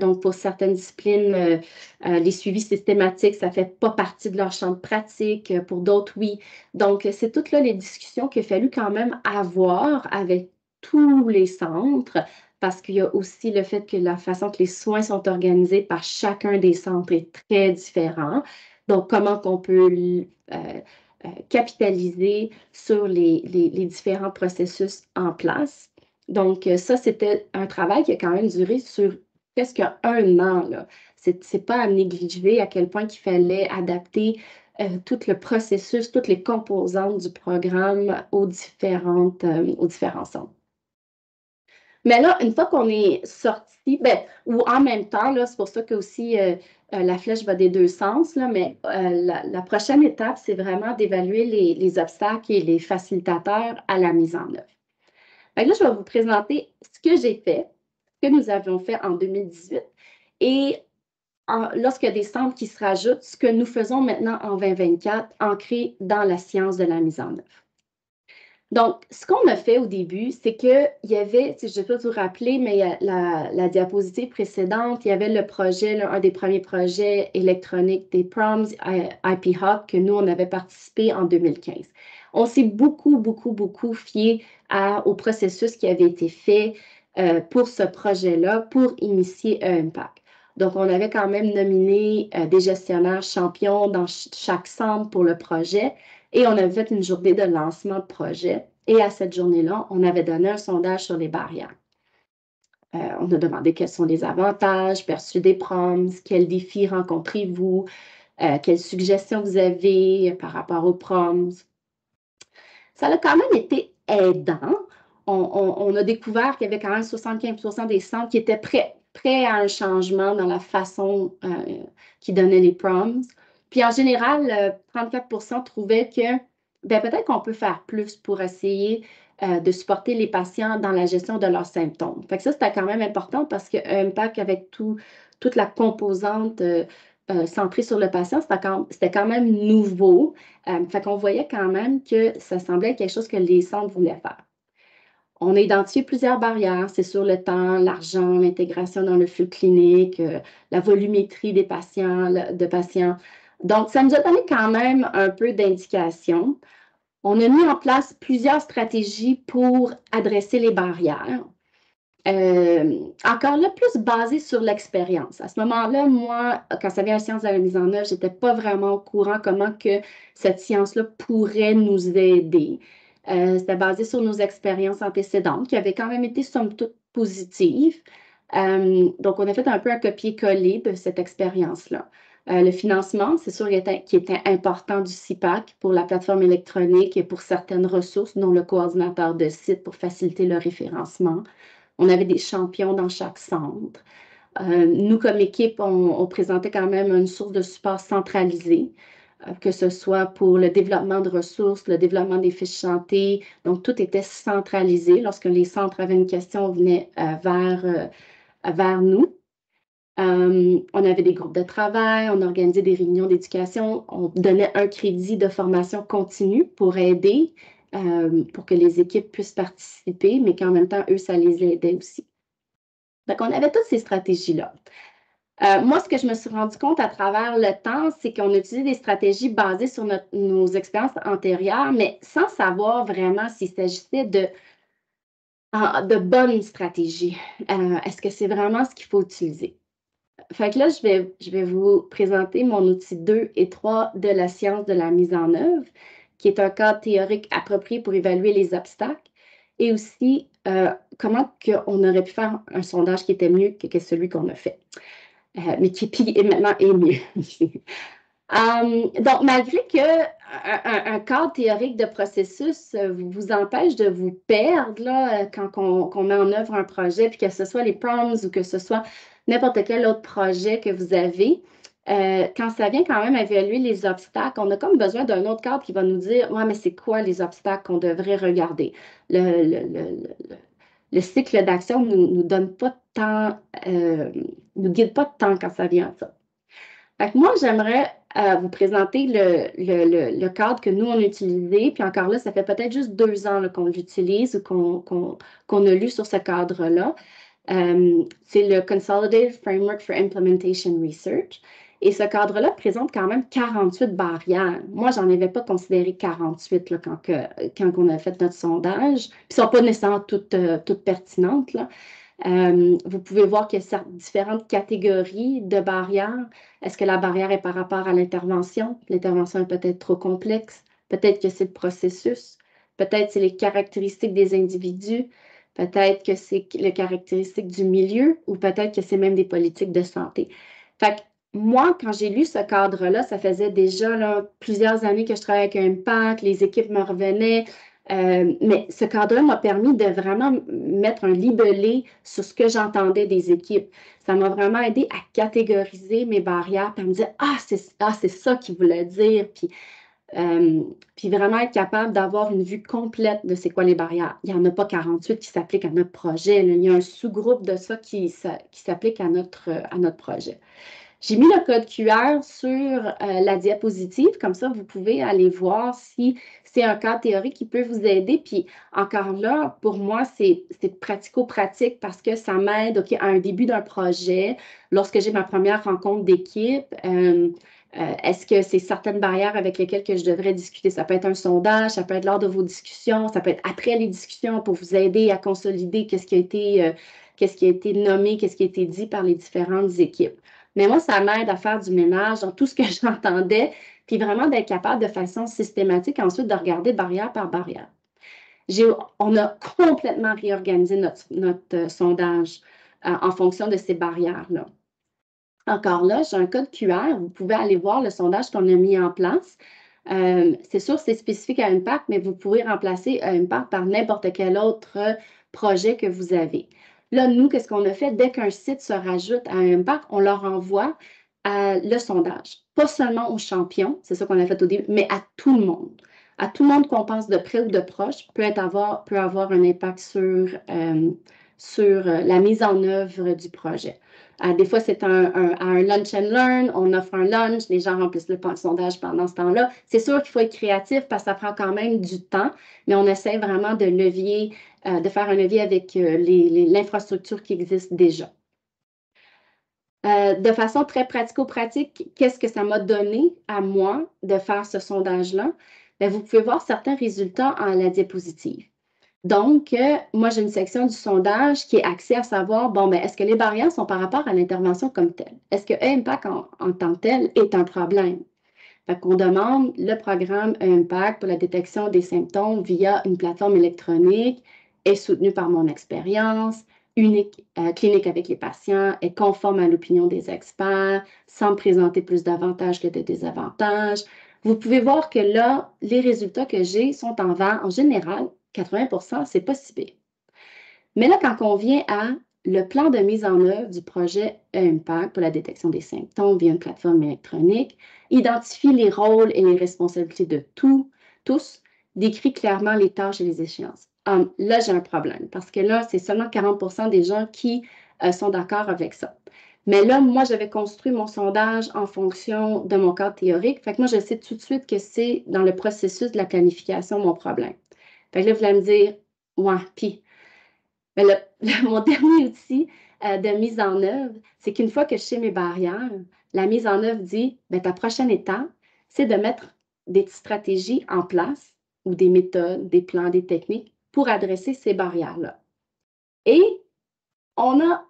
Donc, pour certaines disciplines, les suivis systématiques, ça ne fait pas partie de leur champ de pratique. Pour d'autres, oui. Donc, c'est toutes là les discussions qu'il a fallu quand même avoir avec tous les centres parce qu'il y a aussi le fait que la façon que les soins sont organisés par chacun des centres est très différent. Donc, comment qu'on peut capitaliser sur les différents processus en place. Donc, ça, c'était un travail qui a quand même duré sur presque un an. Ce n'est pas à négliger à quel point il fallait adapter tout le processus, toutes les composantes du programme aux différents centres. Mais là, une fois qu'on est sorti, ou en même temps, c'est pour ça que aussi la flèche va des deux sens, là, mais la prochaine étape, c'est vraiment d'évaluer les obstacles et les facilitateurs à la mise en œuvre. Là, je vais vous présenter ce que j'ai fait, ce que nous avions fait en 2018 et lorsqu'il y a des centres qui se rajoutent, ce que nous faisons maintenant en 2024, ancré dans la science de la mise en œuvre. Donc, ce qu'on a fait au début, c'est qu'il y avait, si je ne vais pas vous rappeler, mais la diapositive précédente, il y avait le projet, un des premiers projets électroniques des PROMs, IP Hub, que nous, on avait participé en 2015. On s'est beaucoup, beaucoup, beaucoup fié au processus qui avait été fait pour ce projet-là, pour initier EMPAC. Donc, on avait quand même nominé des gestionnaires champions dans chaque centre pour le projet. Et on avait fait une journée de lancement de projet. Et à cette journée-là, on avait donné un sondage sur les barrières. On a demandé quels sont les avantages perçus des PROMs, quels défis rencontrez-vous, quelles suggestions vous avez par rapport aux PROMs. Ça a quand même été aidant. On a découvert qu'il y avait quand même 75% des centres qui étaient prêts à un changement dans la façon qu'ils donnaient les PROMs. Puis en général, 34% trouvaient que peut-être qu'on peut faire plus pour essayer de supporter les patients dans la gestion de leurs symptômes. Fait que ça, c'était quand même important parce que EMPAC, avec toute la composante centrée sur le patient, c'était quand même nouveau. Fait qu'on voyait quand même que ça semblait quelque chose que les centres voulaient faire. On a identifié plusieurs barrières, c'est sur le temps, l'argent, l'intégration dans le flux clinique, la volumétrie des patients, de patients. Donc, ça nous a donné quand même un peu d'indication. On a mis en place plusieurs stratégies pour adresser les barrières. Encore là, plus basé sur l'expérience. À ce moment-là, moi, quand ça vient à la science de la mise en œuvre, je n'étais pas vraiment au courant comment que cette science-là pourrait nous aider. C'était basé sur nos expériences antécédentes qui avaient quand même été, somme toute, positives. Donc, on a fait un peu un copier-coller de cette expérience-là. Le financement, c'est sûr qui était important du CIPAC pour la plateforme électronique et pour certaines ressources, dont le coordinateur de site pour faciliter le référencement. On avait des champions dans chaque centre. Nous, comme équipe, on présentait quand même une source de support centralisée, que ce soit pour le développement de ressources, le développement des fiches santé. Donc, tout était centralisé. Lorsque les centres avaient une question, on venait vers nous. On avait des groupes de travail, on organisait des réunions d'éducation, on donnait un crédit de formation continue pour aider, pour que les équipes puissent participer, mais qu'en même temps, eux, ça les aidait aussi. Donc, on avait toutes ces stratégies-là. Moi, ce que je me suis rendu compte à travers le temps, c'est qu'on utilisait des stratégies basées sur nos expériences antérieures, mais sans savoir vraiment s'il s'agissait de bonnes stratégies. Est-ce que c'est vraiment ce qu'il faut utiliser? Fait que là, je vais vous présenter mon outil 2 et 3 de la science de la mise en œuvre, qui est un cadre théorique approprié pour évaluer les obstacles, et aussi comment on aurait pu faire un sondage qui était mieux que celui qu'on a fait, mais qui maintenant est mieux. Donc, malgré qu'un cadre théorique de processus vous empêche de vous perdre là, quand on met en œuvre un projet, puis que ce soit les prompts ou que ce soit n'importe quel autre projet que vous avez, quand ça vient quand même évaluer les obstacles, on a comme besoin d'un autre cadre qui va nous dire, ouais, mais c'est quoi les obstacles qu'on devrait regarder? Le cycle d'action ne nous donne pas de temps, nous guide pas de temps quand ça vient à ça. Fait que moi, j'aimerais vous présenter le cadre que nous, on a utilisé. Puis encore là, ça fait peut-être juste 2 ans qu'on l'utilise ou qu'on a lu sur ce cadre-là. C'est le Consolidated Framework for Implementation Research. Et ce cadre-là présente quand même 48 barrières. Moi, j'en avais pas considéré 48 là, quand on a fait notre sondage. Puis, elles ne sont pas nécessairement toutes pertinentes, là. Vous pouvez voir qu'il y a différentes catégories de barrières. Est-ce que la barrière est par rapport à l'intervention? L'intervention est peut-être trop complexe. Peut-être que c'est le processus. Peut-être que c'est les caractéristiques des individus. Peut-être que c'est les caractéristiques du milieu ou peut-être que c'est même des politiques de santé. Fait que moi, quand j'ai lu ce cadre-là, ça faisait déjà là, plusieurs années que je travaillais avec Impact, les équipes me revenaient. Mais ce cadre-là m'a permis de vraiment mettre un libellé sur ce que j'entendais des équipes. Ça m'a vraiment aidé à catégoriser mes barrières, puis à me dire, c'est ça qu'il voulait dire, puis vraiment être capable d'avoir une vue complète de c'est quoi les barrières. Il n'y en a pas 48 qui s'appliquent à notre projet. Là. Il y a un sous-groupe de ça qui s'applique à notre projet. J'ai mis le code QR sur la diapositive, comme ça, vous pouvez aller voir si c'est un cadre théorique qui peut vous aider. Puis encore là, pour moi, c'est pratico-pratique parce que ça m'aide à un début d'un projet. Lorsque j'ai ma première rencontre d'équipe, est-ce que c'est certaines barrières avec lesquelles que je devrais discuter? Ça peut être un sondage, ça peut être lors de vos discussions, ça peut être après les discussions pour vous aider à consolider qu'est-ce qui a été nommé, qu'est-ce qui a été dit par les différentes équipes. Mais moi, ça m'aide à faire du ménage dans tout ce que j'entendais, puis vraiment d'être capable de façon systématique ensuite de regarder barrière par barrière. On a complètement réorganisé notre sondage en fonction de ces barrières-là. Encore là, j'ai un code QR. Vous pouvez aller voir le sondage qu'on a mis en place. C'est sûr, c'est spécifique à Impact, mais vous pouvez remplacer Impact par n'importe quel autre projet que vous avez. Là, nous, qu'est-ce qu'on a fait? Dès qu'un site se rajoute à Impact, on leur envoie le sondage. Pas seulement aux champions, c'est ça qu'on a fait au début, mais à tout le monde. À tout le monde qu'on pense de près ou de proche peut avoir un impact sur la mise en œuvre du projet. Des fois, c'est un lunch and learn, on offre un lunch, les gens remplissent le sondage pendant ce temps-là. C'est sûr qu'il faut être créatif parce que ça prend quand même du temps, mais on essaie vraiment de faire un levier avec l'infrastructure qui existe déjà. De façon très pratico-pratique, qu'est-ce que ça m'a donné à moi de faire ce sondage-là? Bien, vous pouvez voir certains résultats en la diapositive. Donc, moi, j'ai une section du sondage qui est axée à savoir, bon, ben, est-ce que les barrières sont par rapport à l'intervention comme telle? Est-ce que E-Impact en tant que tel est un problème? Fait qu'on demande le programme E-Impact pour la détection des symptômes via une plateforme électronique, est soutenu par mon expérience, unique, clinique avec les patients, est conforme à l'opinion des experts, sans présenter plus d'avantages que de désavantages. Vous pouvez voir que là, les résultats que j'ai sont en vert. En général, 80 c'est pas si pire. Mais là, quand on vient à le plan de mise en œuvre du projet E-Impact pour la détection des symptômes via une plateforme électronique, identifie les rôles et les responsabilités de tous, décrit clairement les tâches et les échéances. Là, j'ai un problème parce que là, c'est seulement 40 des gens qui sont d'accord avec ça. Mais là, moi, j'avais construit mon sondage en fonction de mon cadre théorique. Fait que moi, je sais tout de suite que c'est dans le processus de la planification mon problème. Fait que là, vous allez me dire, ouais, puis, mon dernier outil de mise en œuvre, c'est qu'une fois que je sais mes barrières, la mise en œuvre dit, bien, ta prochaine étape, c'est de mettre des stratégies en place ou des méthodes, des plans, des techniques pour adresser ces barrières-là. Et on a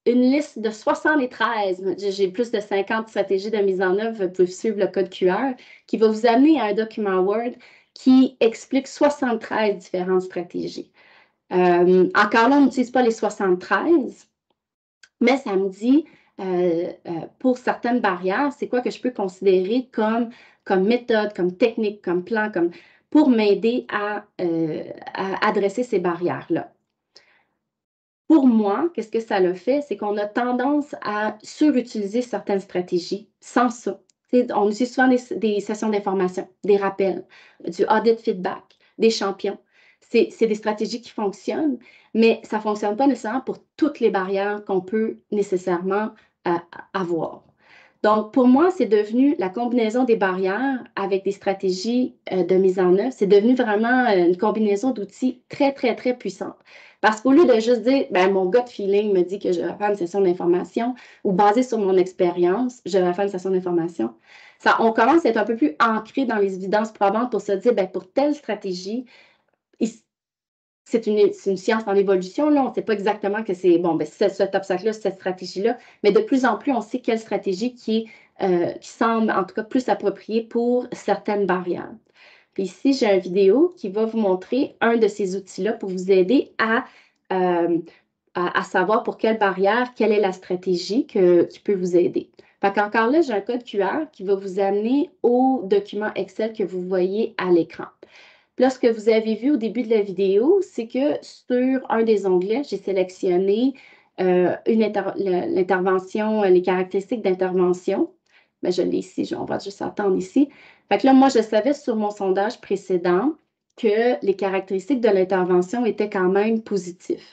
une liste de 73, j'ai plus de 50 stratégies de mise en œuvre, vous pouvez suivre le code QR, qui va vous amener à un document Word qui explique 73 différentes stratégies. Encore là, on n'utilise pas les 73, mais ça me dit, pour certaines barrières, c'est quoi que je peux considérer comme méthode, comme technique, comme plan, pour m'aider à adresser ces barrières-là. Pour moi, qu'est-ce que ça le fait? C'est qu'on a tendance à surutiliser certaines stratégies sans ça. On utilise souvent des sessions d'information, des rappels, du audit feedback, des champions. C'est des stratégies qui fonctionnent, mais ça ne fonctionne pas nécessairement pour toutes les barrières qu'on peut nécessairement avoir. Donc, pour moi, c'est devenu la combinaison des barrières avec des stratégies de mise en œuvre. C'est devenu vraiment une combinaison d'outils très, très, très puissante. Parce qu'au lieu de juste dire, ben, mon gut feeling me dit que je vais faire une session d'information ou basé sur mon expérience, je vais faire une session d'information, on commence à être un peu plus ancré dans les évidences probantes pour se dire, ben, pour telle stratégie, c'est une science en évolution, là. On ne sait pas exactement que c'est, bon, ben, cet obstacle-là, cette stratégie-là, mais de plus en plus, on sait quelle stratégie qui semble, en tout cas, plus appropriée pour certaines barrières. Puis ici, j'ai une vidéo qui va vous montrer un de ces outils-là pour vous aider à savoir pour quelle barrière, quelle est la stratégie qui peut vous aider. Fait qu'encore là, j'ai un code QR qui va vous amener au document Excel que vous voyez à l'écran. Puis là, ce que vous avez vu au début de la vidéo, c'est que sur un des onglets, j'ai sélectionné l'intervention, les caractéristiques d'intervention. Bien, je l'ai ici, on va juste attendre ici. Fait que là, moi, je savais sur mon sondage précédent que les caractéristiques de l'intervention étaient quand même positives.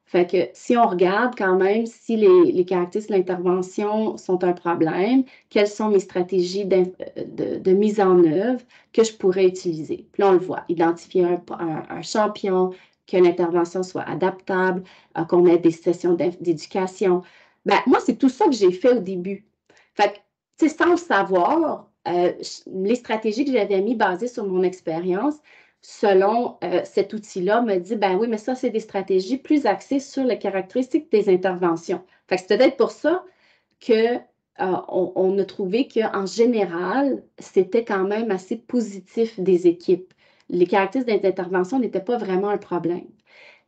Fait que si on regarde quand même si les caractéristiques de l'intervention sont un problème, quelles sont mes stratégies de mise en œuvre que je pourrais utiliser. Puis là, on le voit, identifier un champion, que l'intervention soit adaptable, qu'on ait des sessions d'éducation. Ben, moi, c'est tout ça que j'ai fait au début. Fait que, tu sais, sans le savoir, les stratégies que j'avais mis basées sur mon expérience, selon cet outil-là, me dit, ben oui, mais ça, c'est des stratégies plus axées sur les caractéristiques des interventions. Fait que c'est peut-être pour ça qu'on a trouvé qu'en général, c'était quand même assez positif des équipes. Les caractéristiques des interventions n'étaient pas vraiment un problème.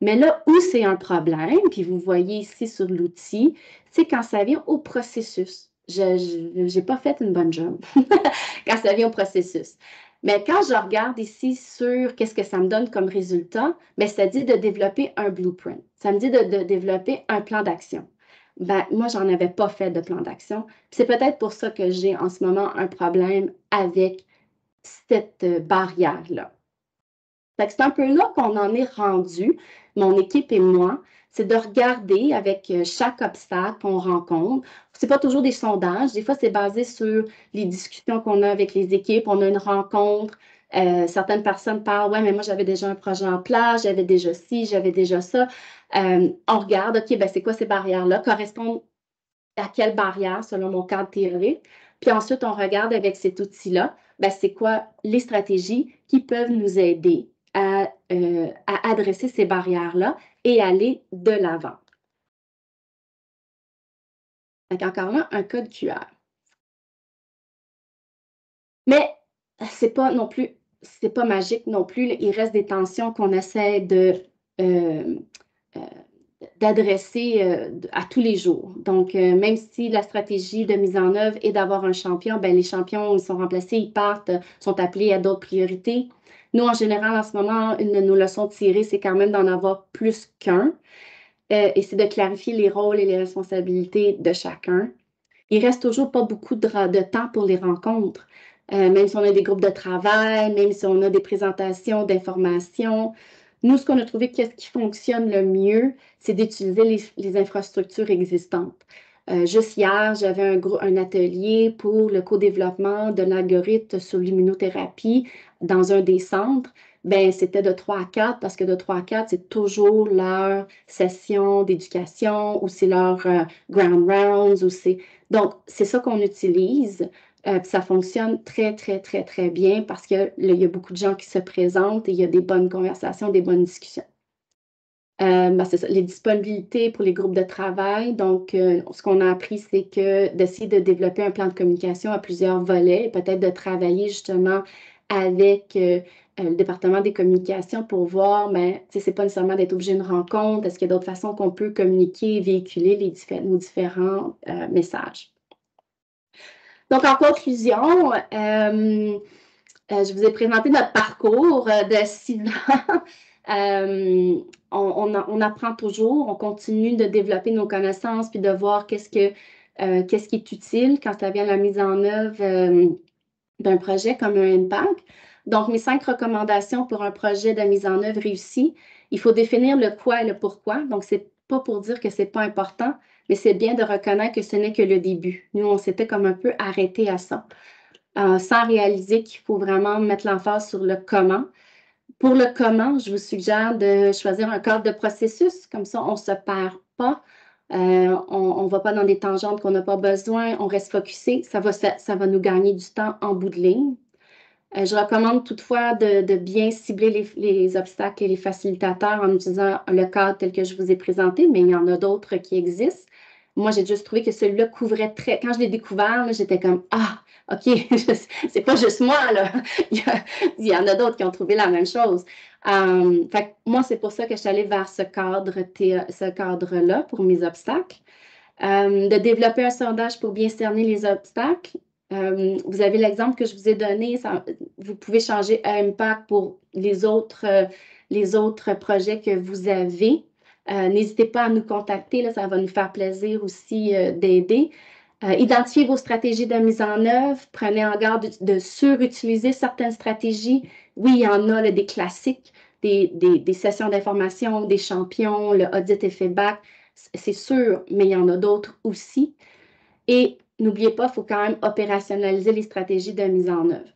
Mais là où c'est un problème, puis vous voyez ici sur l'outil, c'est quand ça vient au processus. Je n'ai pas fait une bonne job quand ça vient au processus. Mais quand je regarde ici sur qu'est-ce que ça me donne comme résultat, bien, ça dit de développer un blueprint. Ça me dit de développer un plan d'action. Ben, moi, je n'en avais pas fait de plan d'action. C'est peut-être pour ça que j'ai en ce moment un problème avec cette barrière-là. C'est un peu là qu'on en est rendu, mon équipe et moi. c'est de regarder avec chaque obstacle qu'on rencontre. Ce n'est pas toujours des sondages. Des fois, c'est basé sur les discussions qu'on a avec les équipes. On a une rencontre. Certaines personnes parlent, ouais, mais moi, j'avais déjà un projet en place, j'avais déjà ci, j'avais déjà ça. On regarde, OK, ben, c'est quoi ces barrières-là? Correspondent à quelle barrière selon mon cadre théorique? Puis ensuite, on regarde avec cet outil-là, ben, c'est quoi les stratégies qui peuvent nous aider à adresser ces barrières-là et aller de l'avant. Encore là, un code QR. Mais c'est pas non plus, c'est pas magique non plus. Il reste des tensions qu'on essaie d'adresser à tous les jours. Donc, même si la stratégie de mise en œuvre est d'avoir un champion, ben, les champions, ils sont remplacés, ils partent, sont appelés à d'autres priorités. Nous, en général, en ce moment, une de nos leçons tirées, c'est quand même d'en avoir plus qu'un. Et c'est de clarifier les rôles et les responsabilités de chacun. Il reste toujours pas beaucoup de temps pour les rencontres. Même si on a des groupes de travail, même si on a des présentations d'informations. Nous, ce qu'on a trouvé, qu'est-ce qui fonctionne le mieux, c'est d'utiliser les infrastructures existantes. Juste hier, j'avais un atelier pour le co-développement de l'algorithme sur l'immunothérapie dans un des centres. Ben, c'était de 3 à 4 parce que de 3 à 4, c'est toujours leur session d'éducation ou c'est leur ground rounds ou c'est... Donc, c'est ça qu'on utilise. Ça fonctionne très, très, très, très bien parce qu'il y a beaucoup de gens qui se présentent et il y a des bonnes conversations, des bonnes discussions. Ben, c'est ça, les disponibilités pour les groupes de travail. Donc, ce qu'on a appris, c'est que d'essayer de développer un plan de communication à plusieurs volets et peut-être de travailler justement avec le département des communications pour voir, mais c'est pas nécessairement d'être obligé d'une rencontre. Est-ce qu'il y a d'autres façons qu'on peut communiquer et véhiculer nos différents messages? Donc, en conclusion, je vous ai présenté notre parcours de 6 ans. On apprend toujours, on continue de développer nos connaissances puis de voir qu'est-ce qui est utile quand ça vient à la mise en œuvre d'un projet comme un impact. Donc, mes 5 recommandations pour un projet de mise en œuvre réussi, il faut définir le quoi et le pourquoi. Donc, c'est pas pour dire que c'est pas important, mais c'est bien de reconnaître que ce n'est que le début. Nous, on s'était comme un peu arrêté à ça, sans réaliser qu'il faut vraiment mettre l'emphase sur le comment. Pour le comment, je vous suggère de choisir un cadre de processus, comme ça, on ne se perd pas. On ne va pas dans des tangentes qu'on n'a pas besoin, on reste focusé, ça va nous gagner du temps en bout de ligne. Je recommande toutefois de bien cibler les obstacles et les facilitateurs en utilisant le cadre tel que je vous ai présenté, mais il y en a d'autres qui existent. Moi, j'ai juste trouvé que celui-là couvrait très... Quand je l'ai découvert, j'étais comme « Ah, OK, c'est pas juste moi, là. » Il y en a d'autres qui ont trouvé la même chose. Fait que moi, c'est pour ça que je suis allée vers ce cadre-là pour mes obstacles. De développer un sondage pour bien cerner les obstacles. Vous avez l'exemple que je vous ai donné. Vous pouvez changer impact pour les autres projets que vous avez. N'hésitez pas à nous contacter, là, ça va nous faire plaisir aussi d'aider. Identifiez vos stratégies de mise en œuvre. Prenez en garde de surutiliser certaines stratégies. Oui, il y en a là, des classiques, des sessions d'information, des champions, le audit et feedback. C'est sûr, mais il y en a d'autres aussi. Et n'oubliez pas, il faut quand même opérationnaliser les stratégies de mise en œuvre.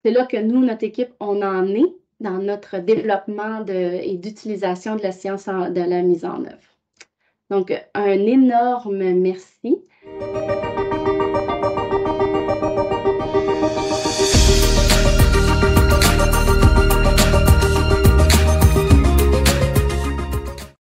C'est là que nous, notre équipe, on en est dans notre développement et d'utilisation de la science de la mise en œuvre. Donc, un énorme merci.